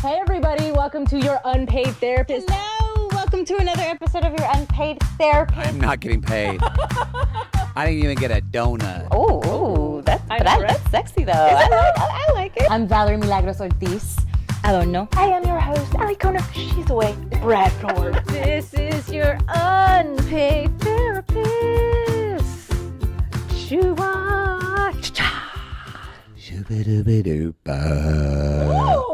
Hey everybody, welcome to your unpaid therapist. Hello, welcome to another episode of your unpaid therapist. I'm not getting paid. I didn't even get a donut. Oh, that's sexy though. I like it. I'm Valerie Milagros Ortiz. I don't know. I am your host, Ali Kona. She's away. Bradford. This is your unpaid therapist. Shoo-wah, cha-cha. Shoo-ba-doo-ba-doo-ba.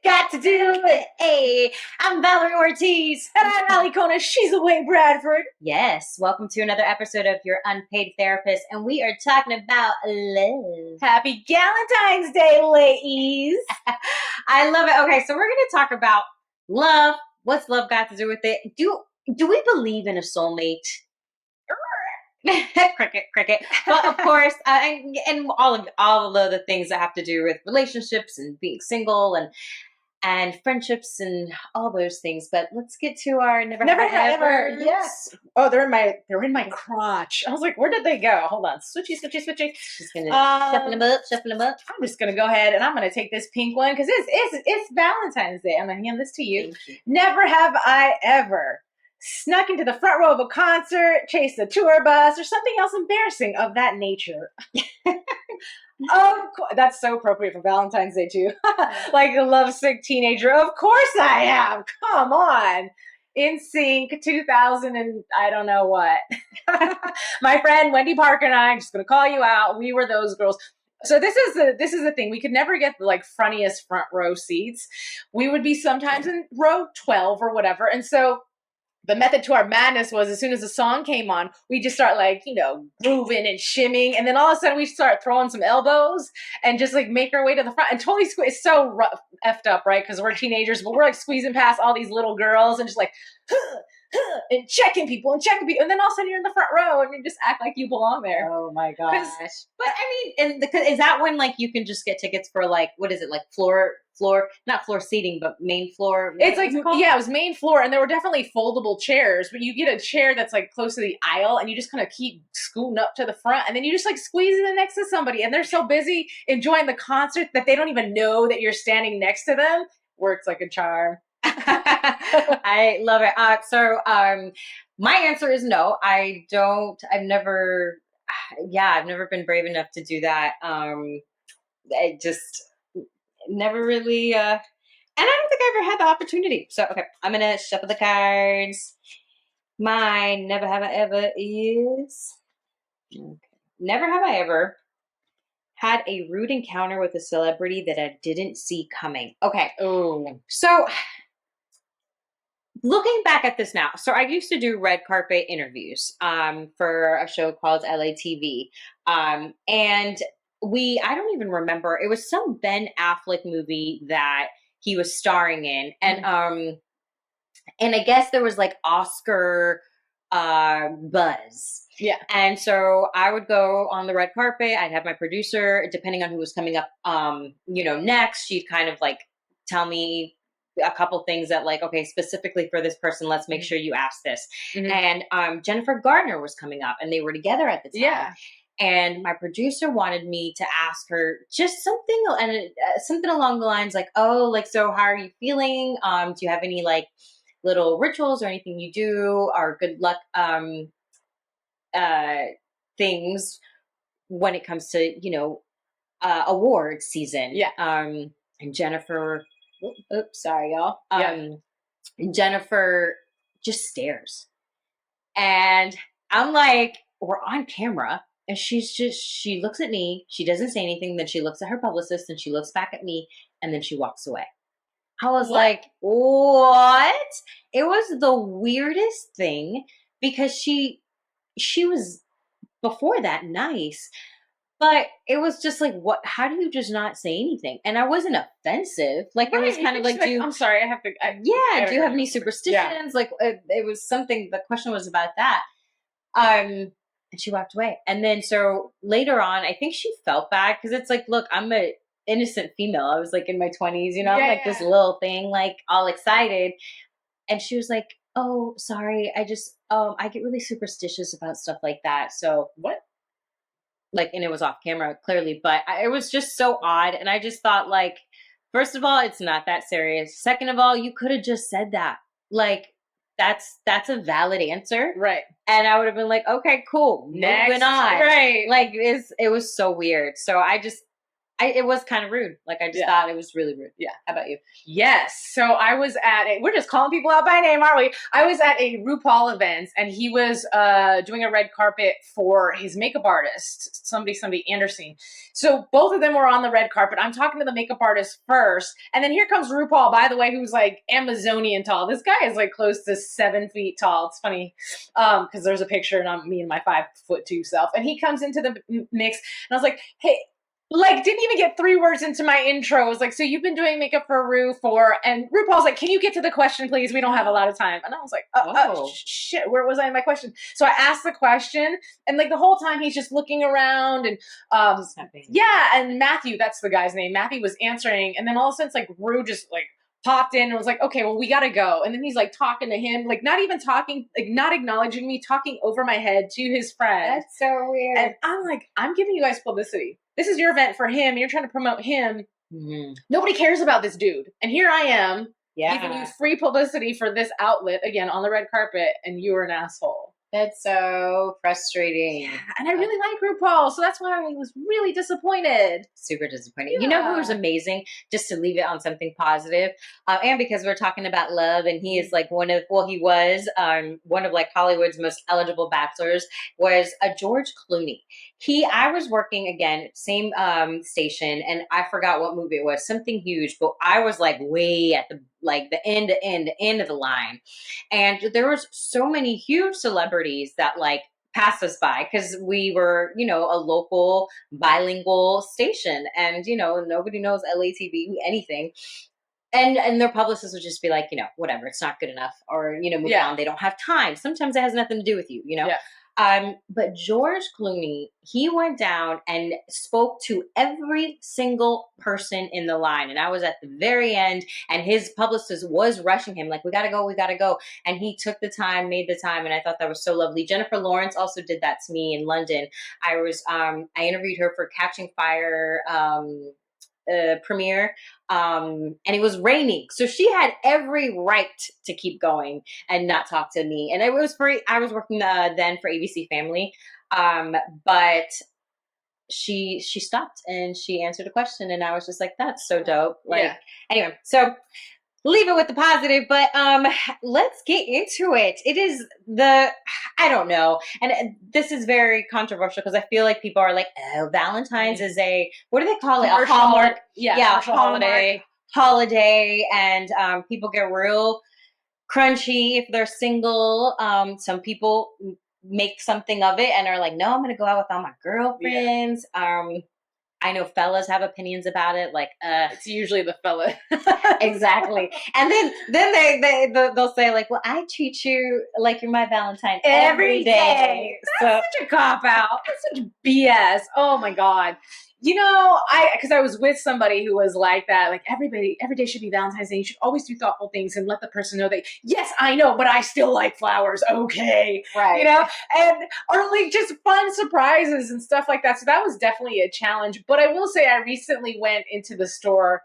Got to do it. Hey, I'm Valerie Ortiz. And I'm Ali Kona. She's away, Bradford. Yes, welcome to another episode of your unpaid therapist, and we are talking about love. Happy Valentine's Day, ladies. I love it. Okay, so we're going to talk about love. What's love got to do with it? Do we believe in a soulmate? cricket. But of course, and all of the things that have to do with relationships and being single and friendships and all those things. But let's get to our never have ever. Yes. Oh, they're in my crotch. I was like, where did they go? Hold on. Switchy. She's gonna shuffle them up. I'm just gonna go ahead and I'm gonna take this pink one because it's Valentine's Day. I'm gonna hand this to you. Thank you. Never have I ever snuck into the front row of a concert, chased a tour bus, or something else embarrassing of that nature. Of course, that's so appropriate for Valentine's Day too. Like a lovesick teenager. Of course I have. Come on. In Sync 2000 and I don't know what. My friend Wendy Parker and I'm just gonna call you out. We were those girls. So this is the thing. We could never get the like funniest front row seats. We would be sometimes in row 12 or whatever. And so the method to our madness was as soon as the song came on, we just start like, grooving and shimming. And then all of a sudden we start throwing some elbows and just like make our way to the front and totally it's so rough, effed up, right? Because we're teenagers, but we're like squeezing past all these little girls and just like, and checking people. And then all of a sudden you're in the front row and you just act like you belong there. Oh my gosh. But I mean, is that when like you can just get tickets for like, what is it? Like floor, not floor seating, but main floor. It's like, it was main floor, and there were definitely foldable chairs, but you get a chair that's like close to the aisle, and you just kind of keep scooting up to the front, and then you just like squeeze in next to somebody, and they're so busy enjoying the concert that they don't even know that you're standing next to them. Works like a charm. I love it. So my answer is no. I've never been brave enough to do that. I just never really, and I don't think I ever had the opportunity. So, okay, I'm going to shuffle the cards. My never have I ever is, okay. Never have I ever had a rude encounter with a celebrity that I didn't see coming. Okay. Oh. So, looking back at this now, so I used to do red carpet interviews for a show called LATV. And I don't even remember, it was some Ben Affleck movie that he was starring in. And I guess there was like Oscar buzz. Yeah. And so I would go on the red carpet. I'd have my producer, depending on who was coming up, next, she'd kind of like tell me a couple things that like, okay, specifically for this person, let's make sure you ask this. Mm-hmm. And Jennifer Gardner was coming up and they were together at the time. Yeah. And my producer wanted me to ask her just something along the lines like, oh, like, so how are you feeling? Do you have any like little rituals or anything you do or good luck things when it comes to, award season? Yeah. And Jennifer, oops, sorry, y'all. Jennifer just stares. And I'm like, we're on camera. And she looks at me. She doesn't say anything. Then she looks at her publicist and she looks back at me and then she walks away. I was like, what? It was the weirdest thing because she was before that nice, but it was just like, what, how do you just not say anything? And I wasn't offensive. Like, it was kind of like, I'm sorry, I have to. Do you have any superstitions? Yeah. Like, it was something, the question was about that. And she walked away. And then, so later on, I think she felt bad because it's like, look, I'm a innocent female. I was like in my 20s, this little thing, like all excited. And she was like, oh, sorry. I just, I get really superstitious about stuff like that. So what? like, and it was off camera clearly, but it was just so odd. And I just thought, like, first of all, it's not that serious. Second of all, you could have just said that. Like, that's a valid answer. Right. And I would have been like, okay, cool. Next. Moving on. Right. Like, it was so weird. So it was kind of rude. Like, I just thought it was really rude. Yeah. How about you? Yes. So I was we're just calling people out by name, aren't we? I was at a RuPaul event, and he was doing a red carpet for his makeup artist, somebody Anderson. So both of them were on the red carpet. I'm talking to the makeup artist first, and then here comes RuPaul, by the way, who's like Amazonian tall. This guy is like close to 7 feet tall. It's funny because there's a picture, and I'm me and my 5'2" self, and he comes into the mix, and I was like, hey. Like, didn't even get 3 words into my intro. I was like, so you've been doing makeup for and RuPaul's like, can you get to the question, please? We don't have a lot of time. And I was like, shit, where was I in my question? So I asked the question, and like the whole time he's just looking around, and and Matthew, that's the guy's name. Matthew was answering, and then all of a sudden, it's like Ru just like popped in and was like, okay, well, we gotta go. And then he's like talking to him, like not even talking, like not acknowledging me, talking over my head to his friend. That's so weird. And I'm like, I'm giving you guys publicity. This is your event for him. You're trying to promote him. Mm-hmm. Nobody cares about this dude. And here I am giving you Yeah. free publicity for this outlet, again, on the red carpet, and you were an asshole. That's so frustrating. Yeah, and I really like RuPaul, so that's why I was really disappointed. Super disappointing. Yeah. You know who was amazing? Just to leave it on something positive, and because we're talking about love, and he is like he was one of like Hollywood's most eligible bachelors, was George Clooney. I was working again, same station, and I forgot what movie it was, something huge, but I was like way at the end of the line, and there was so many huge celebrities that like passed us by because we were, a local bilingual station, and nobody knows LATV anything. And their publicists would just be like, whatever, it's not good enough, or move on. They don't have time. Sometimes it has nothing to do with you, Yeah. But George Clooney, he went down and spoke to every single person in the line. And I was at the very end, and his publicist was rushing him, like, we gotta go. And he took the time, made the time, and I thought that was so lovely. Jennifer Lawrence also did that to me in London. I interviewed her for Catching Fire premiere, and it was raining, so she had every right to keep going and not talk to me. And it was free. I was working then for ABC Family, but she stopped and she answered a question, and I was just like, that's so dope. Anyway, so leave it with the positive, but let's get into it. It is I don't know, and this is very controversial because I feel like people are like, oh, Valentine's is what do they call it? A Hallmark, holiday, and people get real crunchy if they're single. Some people make something of it and are like, no, I'm gonna go out with all my girlfriends. I know fellas have opinions about it, like it's usually the fella. Exactly. And then they'll say like, well, I treat you like you're my Valentine every day. That's such a cop out. That's such BS. Oh my God. Because I was with somebody who was like that, like every day should be Valentine's Day. You should always do thoughtful things and let the person know that, yes, I know, but I still like flowers. Okay. Right. Or like just fun surprises and stuff like that. So that was definitely a challenge. But I will say I recently went into the store.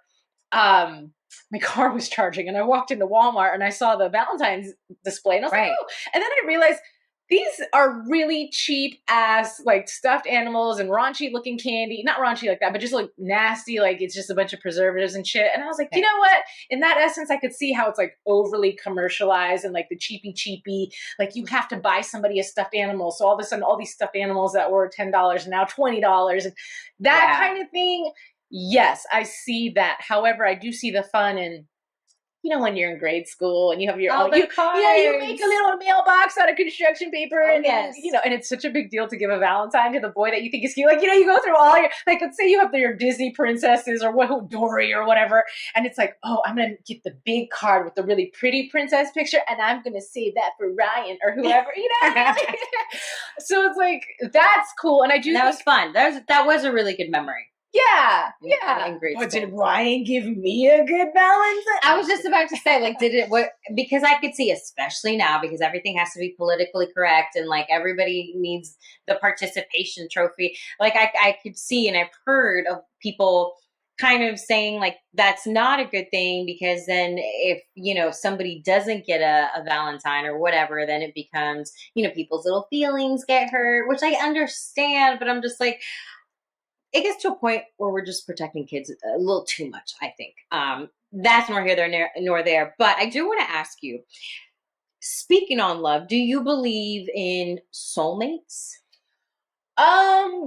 My car was charging, and I walked into Walmart and I saw the Valentine's display, and I was like, oh. And then I realized these are really cheap ass like stuffed animals and raunchy looking candy. Not raunchy like that, but just like nasty, like it's just a bunch of preservatives and shit. And I was like, you know what? In that essence, I could see how it's like overly commercialized and like the cheapy, like you have to buy somebody a stuffed animal. So all of a sudden, all these stuffed animals that were $10 are now $20, and that kind of thing. Yes, I see that. However, I do see the fun in, when you're in grade school and you have your own, you make a little mailbox out of construction paper, and and it's such a big deal to give a Valentine to the boy that you think is cute. Like, you go through all your, like, let's say you have your Disney princesses or Dory or whatever, and it's like, oh, I'm gonna get the big card with the really pretty princess picture, and I'm gonna save that for Ryan or whoever, So it's like, that's cool, and I do. That was fun. That was a really good memory. Yeah, in grade But school. did Ryan give me a good balance? I was just about to say, like, did it, what, because I could see, especially now, because everything has to be politically correct and like everybody needs the participation trophy. Like, I could see, and I've heard of people kind of saying like that's not a good thing, because then if somebody doesn't get a Valentine or whatever, then it becomes people's little feelings get hurt, which I understand, but I'm just like, it gets to a point where we're just protecting kids a little too much, I think. That's nor here nor there. But I do want to ask you, speaking on love, do you believe in soulmates?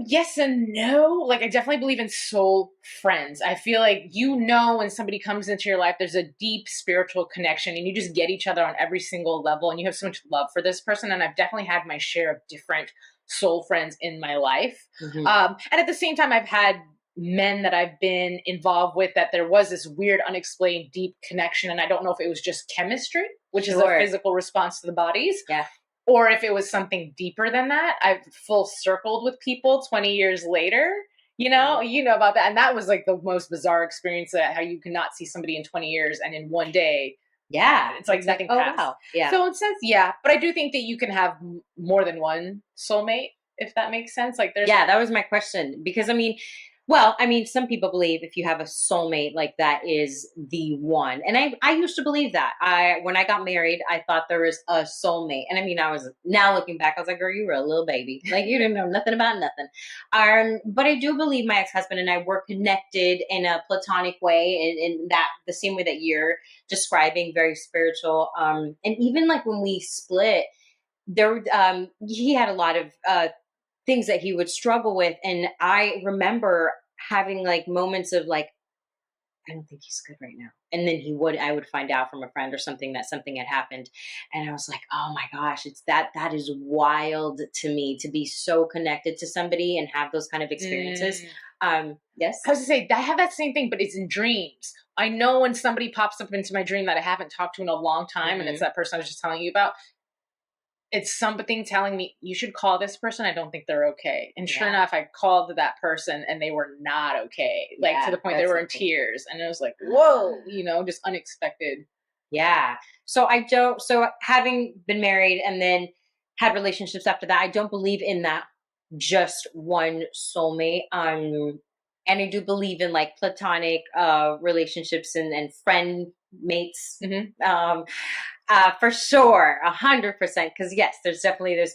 Yes and no. Like, I definitely believe in soul friends. I feel like when somebody comes into your life, there's a deep spiritual connection and you just get each other on every single level and you have so much love for this person. And I've definitely had my share of different soul friends in my life. Mm-hmm. And at the same time, I've had men that I've been involved with that there was this weird, unexplained, deep connection. And I don't know if it was just chemistry, which is a physical response to the bodies. Yeah. Or if it was something deeper than that. I've full circled with people 20 years later, you know about that. And that was like the most bizarre experience, that how you cannot see somebody in 20 years and in one day. Yeah. It's like nothing passed. Wow. Yeah. So in a sense, yeah. But I do think that you can have more than one soulmate, if that makes sense. Like that was my question, because some people believe if you have a soulmate, like that is the one. And I used to believe that. When I got married, I thought there was a soulmate. And now looking back, I was like, girl, you were a little baby. Like, you didn't know nothing about nothing. But I do believe my ex-husband and I were connected in a platonic way, in that the same way that you're describing, very spiritual. And even like when we split, he had a lot of things that he would struggle with. And I remember having like moments of like, I don't think he's good right now. And then I would find out from a friend or something that something had happened. And I was like, oh my gosh, that is wild to me, to be so connected to somebody and have those kind of experiences. Yes. I was to say, I have that same thing, but it's in dreams. I know when somebody pops up into my dream that I haven't talked to in a long time, and it's that person I was just telling you about, it's something telling me you should call this person. I don't think they're okay. And sure enough, I called that person and they were not okay. Like to the point they were in tears. And it was like, whoa, just unexpected. Yeah. So having been married and then had relationships after that, I don't believe in that just one soulmate. And I do believe in like platonic relationships and friend mates. Mm-hmm. For sure, 100%. Because yes, there's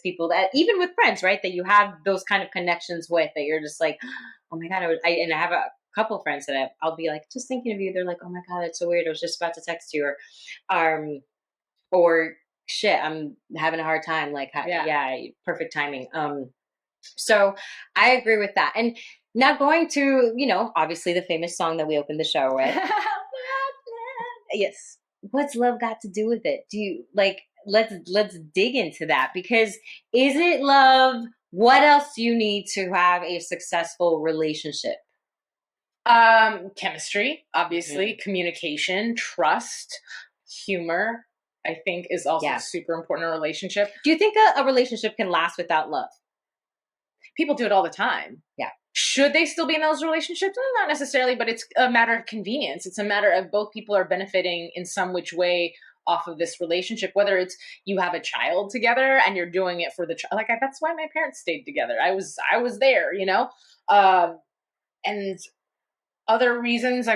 people that even with friends, right, that you have those kind of connections with, that you're just like, oh my god, I have a couple friends that I'll be like, just thinking of you. They're like, oh my god, that's so weird. I was just about to text you, or shit, I'm having a hard time. Like, perfect timing. So I agree with that. And now going to, obviously the famous song that we opened the show with. Yes. What's love got to do with it? Do you like, let's dig into that, because is it love? What else do you need to have a successful relationship? Chemistry, obviously, communication, trust, humor, I think is also super important in a relationship. Do you think a relationship can last without love? People do it all the time. Yeah. Should they still be in those relationships? Not necessarily, but it's a matter of convenience. It's a matter of both people are benefiting in some which way off of this relationship, whether it's you have a child together and you're doing it for the child. Like, that's why my parents stayed together. I was there, and other reasons.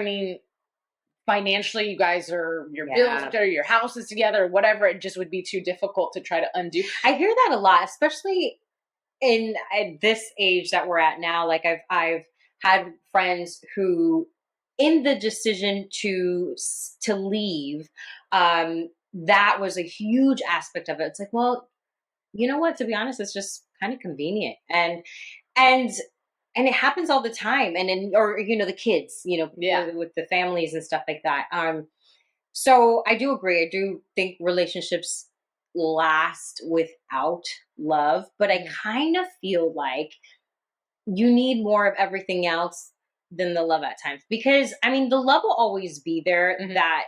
Financially, you guys are, your bills together, your house is together, whatever. It just would be too difficult to try to undo. I hear that a lot, especially at this age that we're at now. Like I've had friends who, in the decision to leave, that was a huge aspect of it. It's like, well, you know what? To be honest, it's just kind of convenient, and it happens all the time. And the kids, with the families and stuff like that. So I do agree. I do think relationships last without love, but I kind of feel like you need more of everything else than the love at times, because the love will always be there. That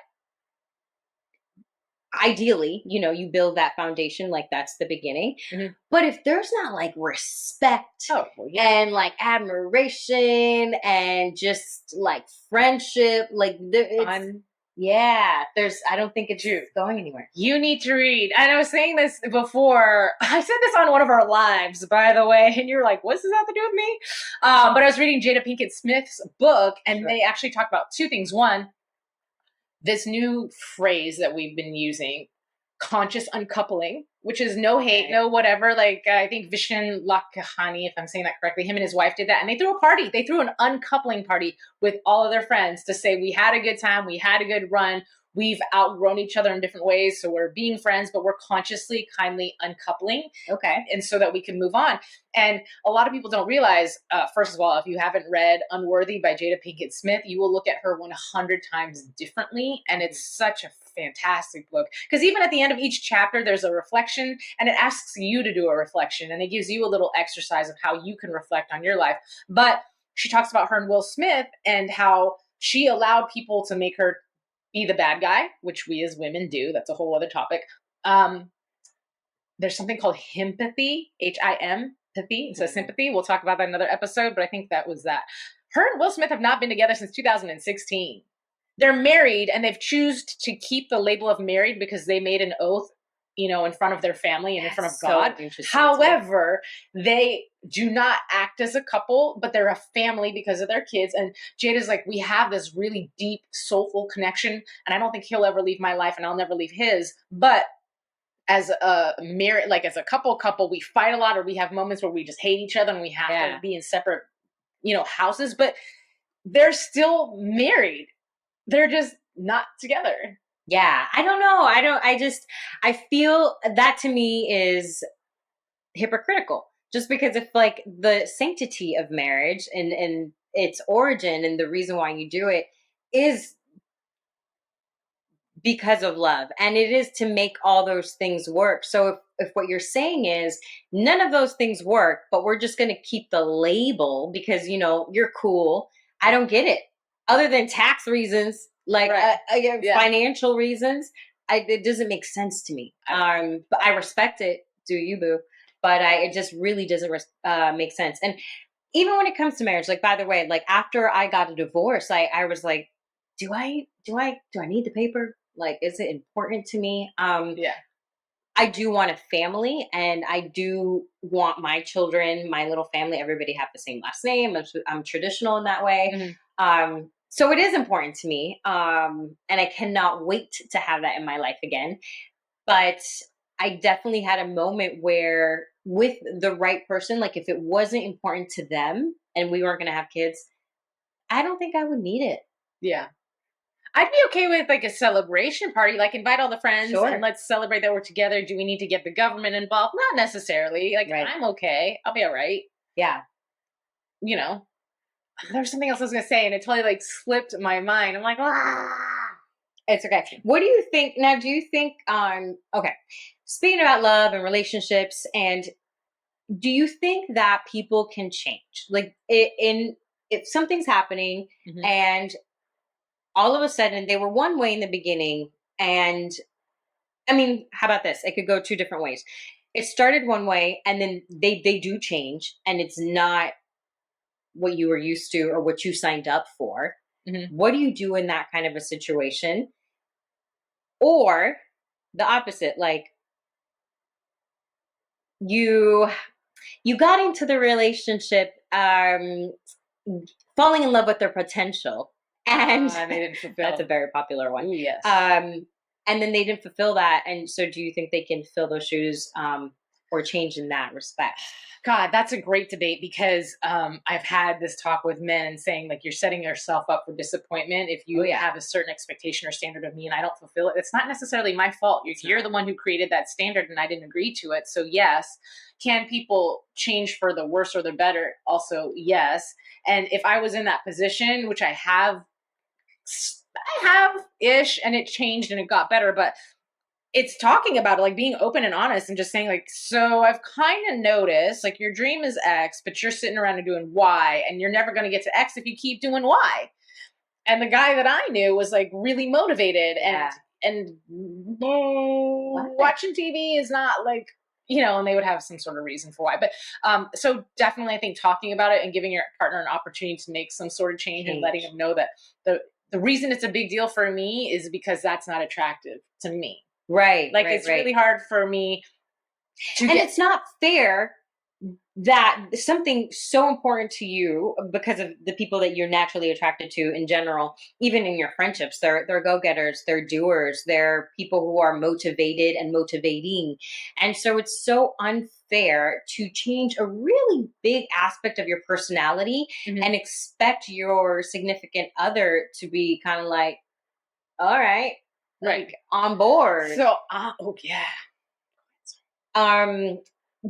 ideally, you know, you build that foundation, like that's the beginning. Mhm. But if there's not like respect Oh, well, yeah. and like admiration and just like friendship, like it's, Fun. yeah, I don't think it's Dude. going anywhere. You need to read. And I was saying this before. I said this on one of our lives, by the way, and you were like, what's this have to do with me? But I was reading Jada Pinkett Smith's book, and Sure. they actually talk about two things. One, this new phrase that we've been using, conscious uncoupling, which is no hate, no whatever. Like, I think Vishen Lakhani, if I'm saying that correctly, him and his wife did that. And they threw a party. They threw an uncoupling party with all of their friends to say, we had a good time. We had a good run. We've outgrown each other in different ways. So we're being friends, but we're consciously, kindly uncoupling. Okay. And so that we can move on. And a lot of people don't realize, first of all, if you haven't read Unworthy by Jada Pinkett Smith, you will look at her 100 times differently. And it's such a fantastic book. Because even at the end of each chapter, there's a reflection, and it asks you to do a reflection. And it gives you a little exercise of how you can reflect on your life. But she talks about her and Will Smith and how she allowed people to make her be the bad guy, which we as women do. That's a whole other topic. There's something called himpathy, H-I-M, pathy, instead of sympathy. We'll talk about that in another episode, but I think that was that. Her and Will Smith have not been together since 2016. They're married, and they've chosen to keep the label of married because they made an oath, you know, in front of their family and in front of God. However, they do not act as a couple, but they're a family because of their kids. And Jada's like, we have this really deep, soulful connection, and I don't think he'll ever leave my life, and I'll never leave his. But as a married, like as a couple, we fight a lot, or we have moments where we just hate each other and we have to be in separate, you know, houses, but they're still married. They're just not together. Yeah. I don't know. I feel that to me is hypocritical, just because if like the sanctity of marriage and its origin and the reason why you do it is because of love, and it is to make all those things work. So if what you're saying is none of those things work, but we're just going to keep the label because, you know, you're cool, I don't get it. Other than tax reasons, like financial reasons, it doesn't make sense to me. But I respect it. Do you, boo? But it just really doesn't make sense. And even when it comes to marriage, like, by the way, like after I got a divorce, I was like, do I need the paper? Like, is it important to me? I do want a family, and I do want my children, my little family, everybody have the same last name. I'm traditional in that way. Mm-hmm. So it is important to me. And I cannot wait to have that in my life again. But I definitely had a moment where with the right person, like if it wasn't important to them and we weren't going to have kids, I don't think I would need it. Yeah. I'd be okay with like a celebration party, like invite all the friends and let's celebrate that we're together. Do we need to get the government involved? Not necessarily. Like, I'm okay. I'll be all right. Yeah. You know, there was something else I was going to say and it totally like slipped my mind. I'm like, It's okay. What do you think? Now, do you think, okay, speaking about love and relationships, and do you think that people can change? Like if something's happening and all of a sudden they were one way in the beginning, and I mean, how about this? It could go two different ways. It started one way and then they do change and it's not what you were used to or what you signed up for. What do you do in that kind of a situation? Or the opposite, like you got into the relationship falling in love with their potential, and they didn't fulfill. That's a very popular one. Ooh, yes. And then they didn't fulfill that, and so do you think they can fill those shoes or change in that respect? God, that's a great debate because I've had this talk with men saying like you're setting yourself up for disappointment if you have a certain expectation or standard of me and I don't fulfill it. It's not necessarily my fault. You're the one who created that standard and I didn't agree to it. So yes, can people change for the worse or the better? Also, yes. And if I was in that position, which I have ish, and it changed and it got better, but it's talking about it, like being open and honest and just saying like, so I've kind of noticed like your dream is X, but you're sitting around and doing Y, and you're never going to get to X if you keep doing Y. And the guy that I knew was like really motivated and watching TV is not like, and they would have some sort of reason for why. But so definitely I think talking about it and giving your partner an opportunity to make some sort of change and letting them know that the reason it's a big deal for me is because that's not attractive to me. Right. Like it's really hard for me to it's not fair that something so important to you because of the people that you're naturally attracted to in general, even in your friendships, they're go-getters, they're doers, they're people who are motivated and motivating. And so it's so unfair to change a really big aspect of your personality and expect your significant other to be kind of like, all right, like on board. So, yeah.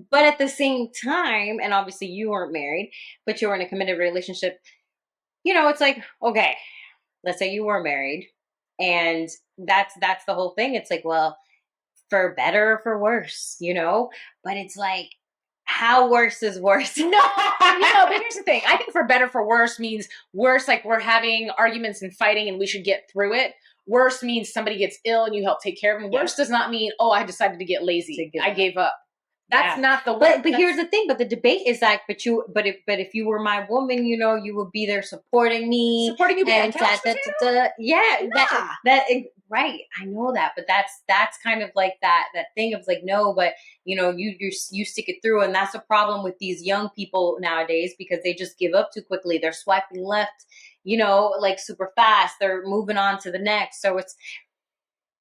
But at the same time, and obviously you weren't married, but you were in a committed relationship, it's like, okay, let's say you were married, and that's the whole thing. It's like, well, for better or for worse, but it's like, how worse is worse? No, but here's the thing. I think for better for worse means worse, like we're having arguments and fighting and we should get through it. Worse means somebody gets ill and you help take care of them. Worse does not mean, I decided to get lazy. I gave up. That's not the way. But here's the thing. But the debate is like, but if you were my woman, you would be there supporting me, and right. I know that, but that's kind of like that thing of like, no, but you stick it through, and that's the problem with these young people nowadays because they just give up too quickly. They're swiping left, like super fast. They're moving on to the next. So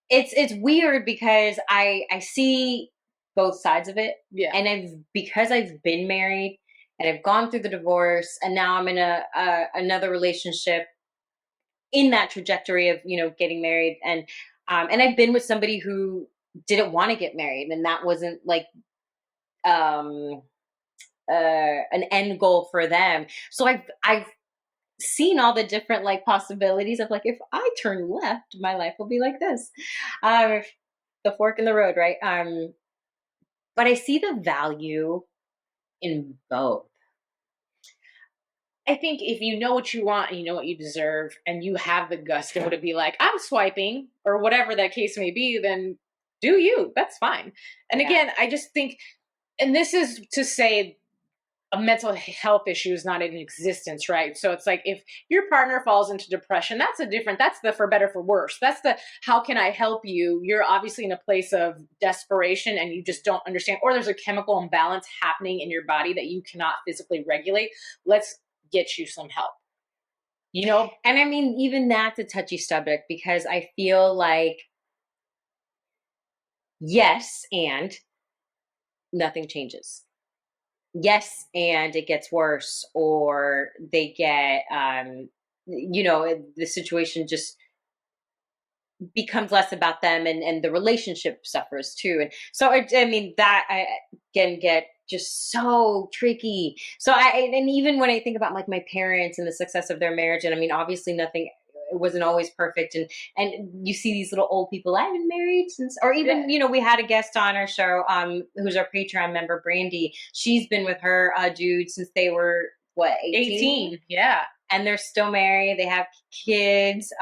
it's weird because I see both sides of it. Yeah. And because I've been married and I've gone through the divorce and now I'm in another relationship in that trajectory of, getting married and I've been with somebody who didn't want to get married and that wasn't like an end goal for them. So I've seen all the different like possibilities of like, if I turn left, my life will be like this. The fork in the road, right? But I see the value in both. I think if you know what you want and you know what you deserve and you have the gusto to be like, I'm swiping or whatever that case may be, then do you. That's fine. And again, I just think, and this is to say a mental health issue is not in existence, right? So it's like if your partner falls into depression, that's the for better for worse. That's the how can I help you? You're obviously in a place of desperation and you just don't understand, or there's a chemical imbalance happening in your body that you cannot physically regulate. Let's get you some help. And I mean, even that's a touchy subject because I feel like yes, and nothing changes. Yes, and it gets worse, or they get, the situation just becomes less about them and the relationship suffers too. And so, I mean, that can get just so tricky. So and even when I think about like my parents and the success of their marriage, and I mean, obviously it wasn't always perfect. And you see these little old people, I've been married since, or even, we had a guest on our show, who's our Patreon member, Brandy. She's been with her dude since they were, 18? Yeah. And they're still married. They have kids.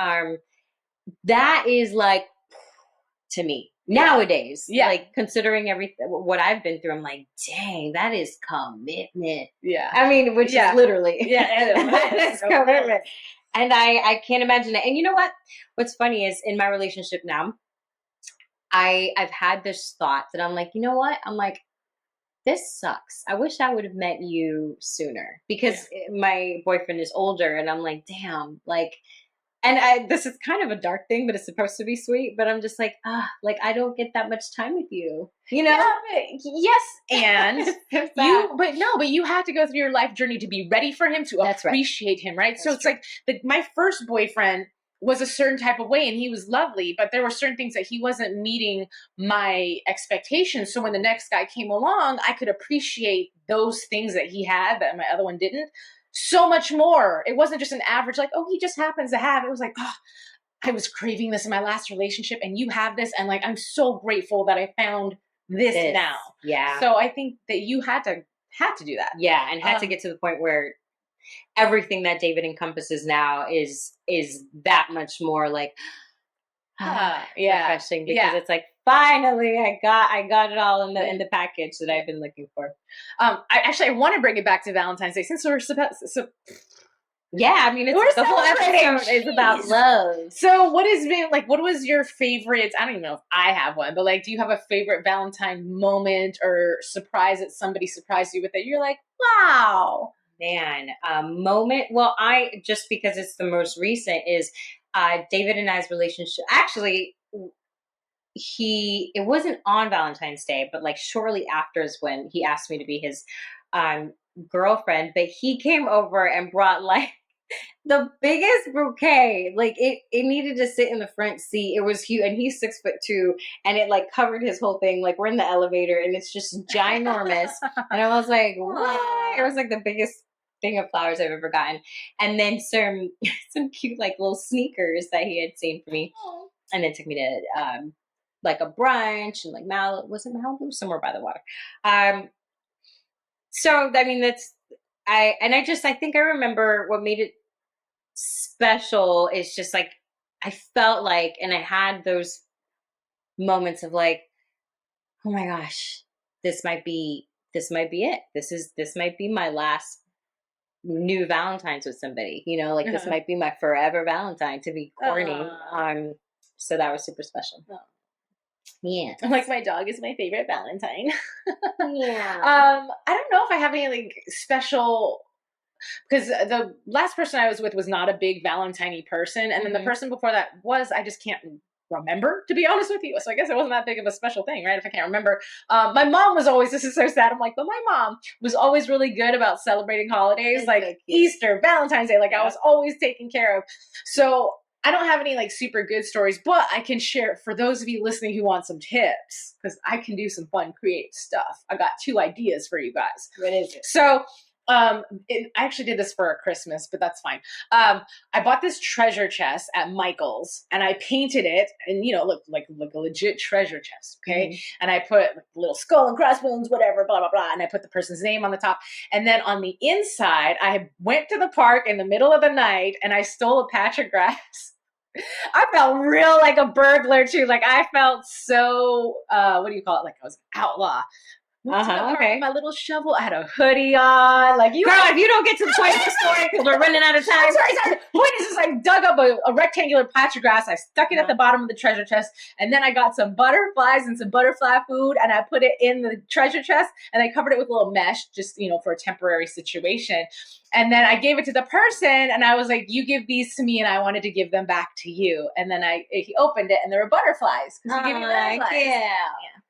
That is like, to me, nowadays, like considering everything, what I've been through, I'm like, dang, that is commitment. Yeah. I mean, which is literally, that is commitment. And I can't imagine it. And you know what? What's funny is in my relationship now, I've had this thought that I'm like, you know what? I'm like, this sucks. I wish I would have met you sooner because my boyfriend is older and I'm like, damn, like, and this is kind of a dark thing, but it's supposed to be sweet. But I'm just like, like I don't get that much time with you, Yeah, yes, and but you have to go through your life journey to be ready for him, to appreciate him, right? So it's like my first boyfriend was a certain type of way, and he was lovely, but there were certain things that he wasn't meeting my expectations. So when the next guy came along, I could appreciate those things that he had that my other one didn't. So much more. It wasn't just an average, like, he just happens to have. It was like, I was craving this in my last relationship and you have this. And like, I'm so grateful that I found this now. Yeah. So I think that you had to do that. Yeah. And had to get to the point where everything that David encompasses now is that much more like, Yeah. refreshing because it's like finally I got it all in the package that I've been looking for. I want to bring it back to Valentine's Day since we're supposed. Yeah, I mean, it's the whole episode is about love. So what has been like, what was your favorite, I don't even know if I have one, but like, do you have a favorite Valentine moment or surprise that somebody surprised you with that you're like, wow? Man, moment. Well, I just because it's the most recent is David and I's relationship. Actually, it wasn't on Valentine's Day, but like shortly after is when he asked me to be his girlfriend. But he came over and brought like the biggest bouquet. Like it needed to sit in the front seat. It was huge, and he's 6'2", and it like covered his whole thing. Like we're in the elevator, and it's just ginormous. And I was like, what? It was like the biggest thing of flowers I've ever gotten. And then some cute like little sneakers that he had seen for me, and then took me to like a brunch and like was it Malibu? Somewhere by the water. So I mean I think I remember what made it special is just like I felt like, and I had those moments of like, oh my gosh, this might be it. This might be my last new Valentine's with somebody, you know, like this might be my forever Valentine, to be corny. So that was super special. Yeah. Like my dog is my favorite Valentine. Yeah. I don't know if I have any like special, because the last person I was with was not a big Valentine-y person, and then the person before that was, I just can't remember, to be honest with you. So I guess it wasn't that big of a special thing, right? If I can't remember. My mom was always, this is so sad, I'm like, but my mom was always really good about celebrating holidays, like Easter, Valentine's Day, like I was always taken care of. So I don't have any like super good stories, but I can share for those of you listening who want some tips, because I can do some fun, creative stuff. I got 2 ideas for you guys. What is it? So I actually did this for a Christmas, but that's fine. I bought this treasure chest at Michael's, and I painted it, and you know, looked like a legit treasure chest. Okay, and I put like little skull and crossbones, whatever, blah blah blah, and I put the person's name on the top, and then on the inside, I went to the park in the middle of the night, and I stole a patch of grass. I felt real like a burglar too. Like I felt so what do you call it? Like I was an outlaw. Okay. My little shovel. I had a hoodie on. Like you, girl, if you don't get to the point of the story because we're running out of time. Sorry. Point is, I dug up a rectangular patch of grass. I stuck it at the bottom of the treasure chest, and then I got some butterflies and some butterfly food, and I put it in the treasure chest, and I covered it with a little mesh, just for a temporary situation. And then I gave it to the person, and I was like, "You give these to me, and I wanted to give them back to you." And then he opened it, and there were butterflies. Because he gave me butterflies. Yeah.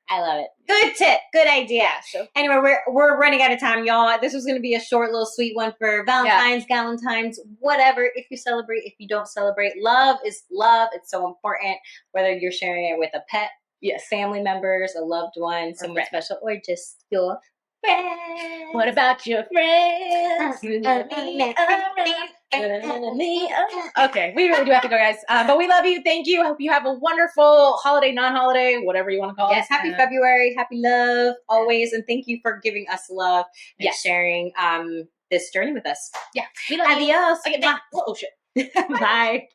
I love it. Good tip. Good idea. So anyway, we're running out of time, y'all. This was going to be a short little sweet one for Valentine's, Galentine's, whatever. If you celebrate, if you don't celebrate, love is love. It's so important, whether you're sharing it with a pet, family members, a loved one, someone special, or just your friends. What about your friends? Okay, we really do have to go, guys. But we love you. Thank you. Hope you have a wonderful holiday, non-holiday, whatever you want to call it. Yes, happy February, happy love always, and thank you for giving us love and sharing this journey with us. Yeah, we love you. Adios. Okay, bye. Oh shit. Bye.